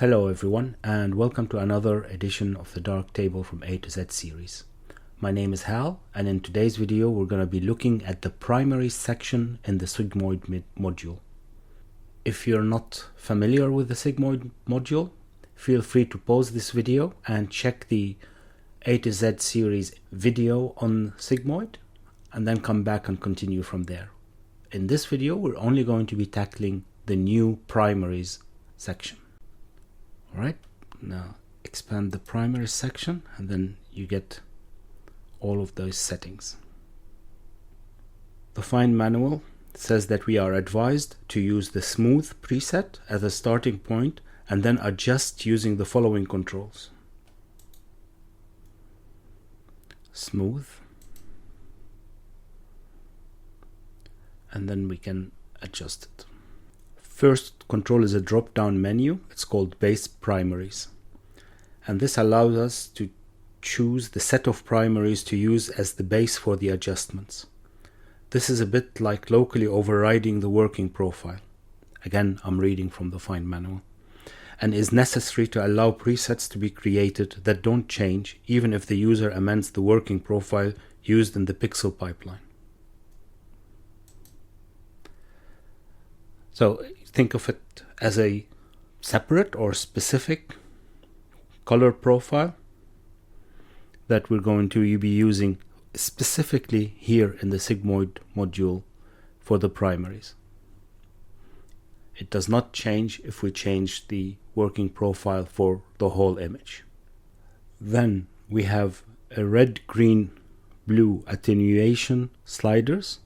Hello everyone, and welcome to another edition of the Darktable from A to Z series. My name is Hal, and in today's video we're going to be looking at the primary section in the sigmoid module. If you're not familiar with the sigmoid module, feel free to pause this video and check the A to Z series video on sigmoid, and then come back and continue from there. In this video, we're only going to be tackling the new primaries section. Alright, now expand the primary section and then you get all of those settings. The Find manual says that we are advised to use the smooth preset as a starting point and then adjust using the following controls. Smooth, and then we can adjust it. First control is a drop-down menu. It's called Base Primaries, and this allows us to choose the set of primaries to use as the base for the adjustments. This is a bit like locally overriding the working profile. Again, I'm reading from the Find manual, and is necessary to allow presets to be created that don't change even if the user amends the working profile used in the pixel pipeline. So think of it as a separate or specific color profile that we're going to be using specifically here in the sigmoid module for the primaries. It does not change if we change the working profile for the whole image. Then we have a red, green, blue attenuation sliders,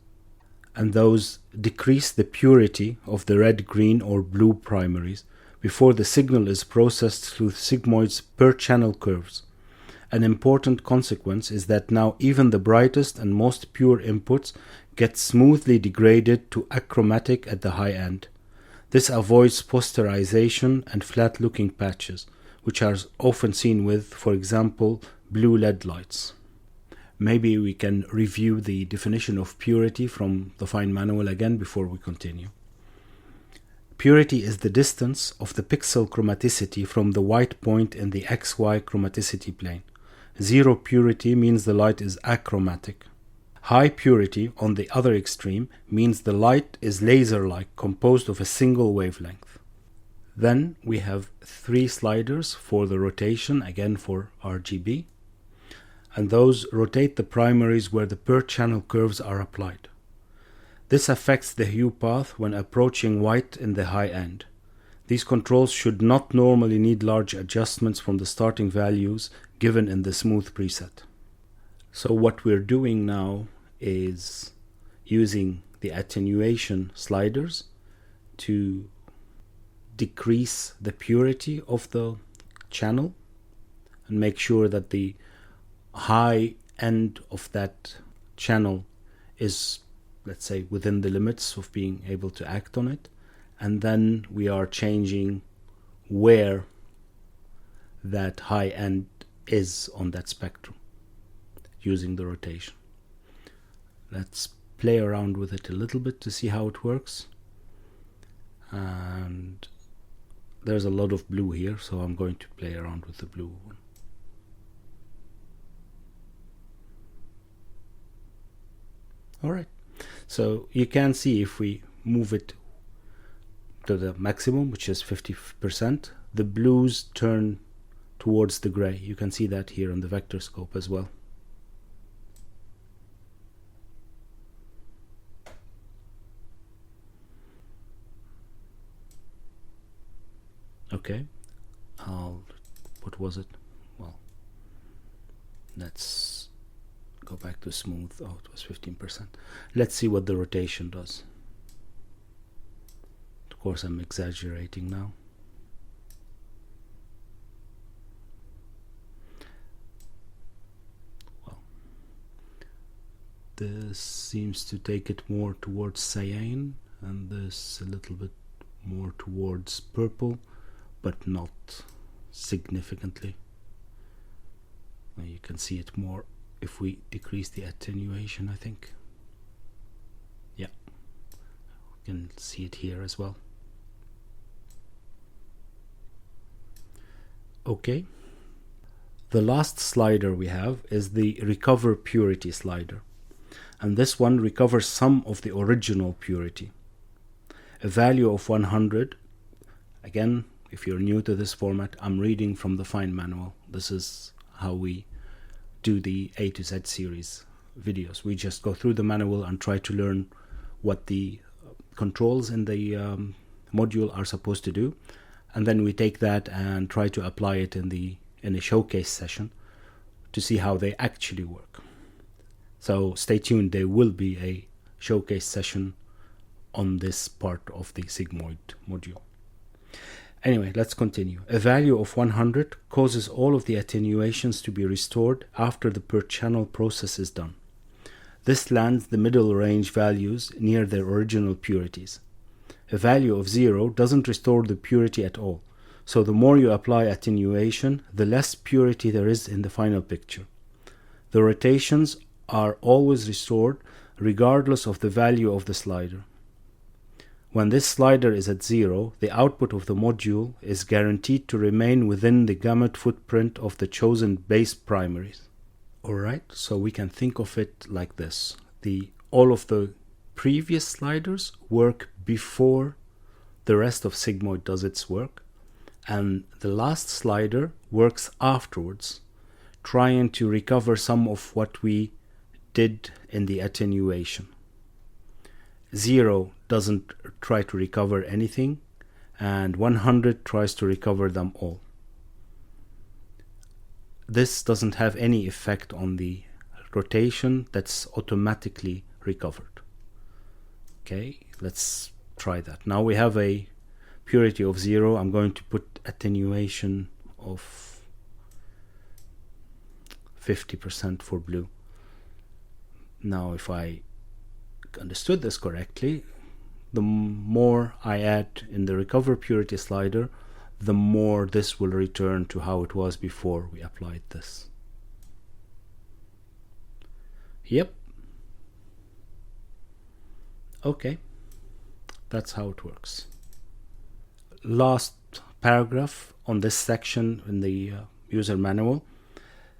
and those decrease the purity of the red, green or blue primaries before the signal is processed through sigmoid's per channel curves. An important consequence is that now even the brightest and most pure inputs get smoothly degraded to achromatic at the high end. This avoids posterization and flat looking patches, which are often seen with, for example, blue LED lights. Maybe we can review the definition of purity from the Find manual again before we continue. Purity is the distance of the pixel chromaticity from the white point in the XY chromaticity plane. Zero purity means the light is achromatic. High purity, on the other extreme, means the light is laser-like, composed of a single wavelength. Then we have three sliders for the rotation, again for RGB. And those rotate the primaries where the per channel curves are applied. This affects the hue path when approaching white in the high end. These controls should not normally need large adjustments from the starting values given in the smooth preset. So what we're doing now is using the attenuation sliders to decrease the purity of the channel and make sure that the high end of that channel is, let's say, within the limits of being able to act on it, and then we are changing where that high end is on that spectrum using the rotation. Let's play around with it a little bit to see how it works. And there's a lot of blue here, so I'm going to play around with the blue one. Alright, so you can see if we move it to the maximum, which is 50%, the blues turn towards the gray. You can see that here on the vector scope as well. Okay, what was it? Well, let's go back to smooth. Oh, it was 15%. Let's see what the rotation does. Of course, I'm exaggerating now. Well, this seems to take it more towards cyan, and this a little bit more towards purple, but not significantly. Now you can see it more if we decrease the attenuation, I think. Yeah, you can see it here as well. Okay. The last slider we have is the recover purity slider. And this one recovers some of the original purity. A value of 100. Again, if you're new to this format, I'm reading from the fine manual. This is how we do the A to Z series videos. We just go through the manual and try to learn what the controls in the module are supposed to do, and then we take that and try to apply it in a showcase session to see how they actually work. So stay tuned, there will be a showcase session on this part of the sigmoid module. Anyway, let's continue. A value of 100 causes all of the attenuations to be restored after the per channel process is done. This lands the middle range values near their original purities. A value of 0 doesn't restore the purity at all, so the more you apply attenuation, the less purity there is in the final picture. The rotations are always restored regardless of the value of the slider. When this slider is at 0, the output of the module is guaranteed to remain within the gamut footprint of the chosen base primaries. Alright, so we can think of it like this. All of the previous sliders work before the rest of sigmoid does its work, and the last slider works afterwards, trying to recover some of what we did in the attenuation. 0 doesn't try to recover anything, and 100 tries to recover them all. This doesn't have any effect on the rotation, that's automatically recovered. Okay, let's try that. Now we have a purity of 0. I'm going to put attenuation of 50% for blue. Now if I understood this correctly, the more I add in the recover purity slider, the more this will return to how it was before we applied this. Yep. Okay, that's how it works. Last paragraph on this section in the user manual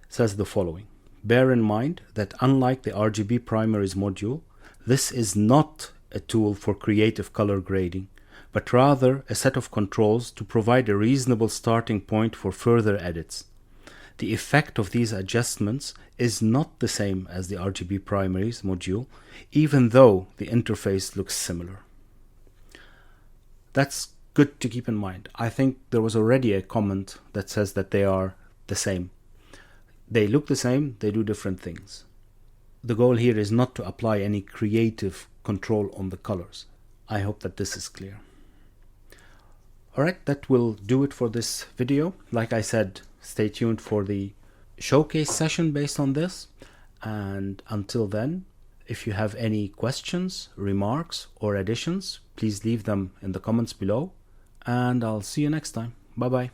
says the following. Bear in mind that unlike the RGB primaries module, this is not a tool for creative color grading, but rather a set of controls to provide a reasonable starting point for further edits. The effect of these adjustments is not the same as the RGB primaries module, even though the interface looks similar. That's good to keep in mind. I think there was already a comment that says that they are the same. They look the same, they do different things. The goal here is not to apply any creative control on the colors. I hope that this is clear. Alright, that will do it for this video. Like I said, stay tuned for the showcase session based on this. And until then, if you have any questions, remarks, or additions, please leave them in the comments below. And I'll see you next time. Bye bye.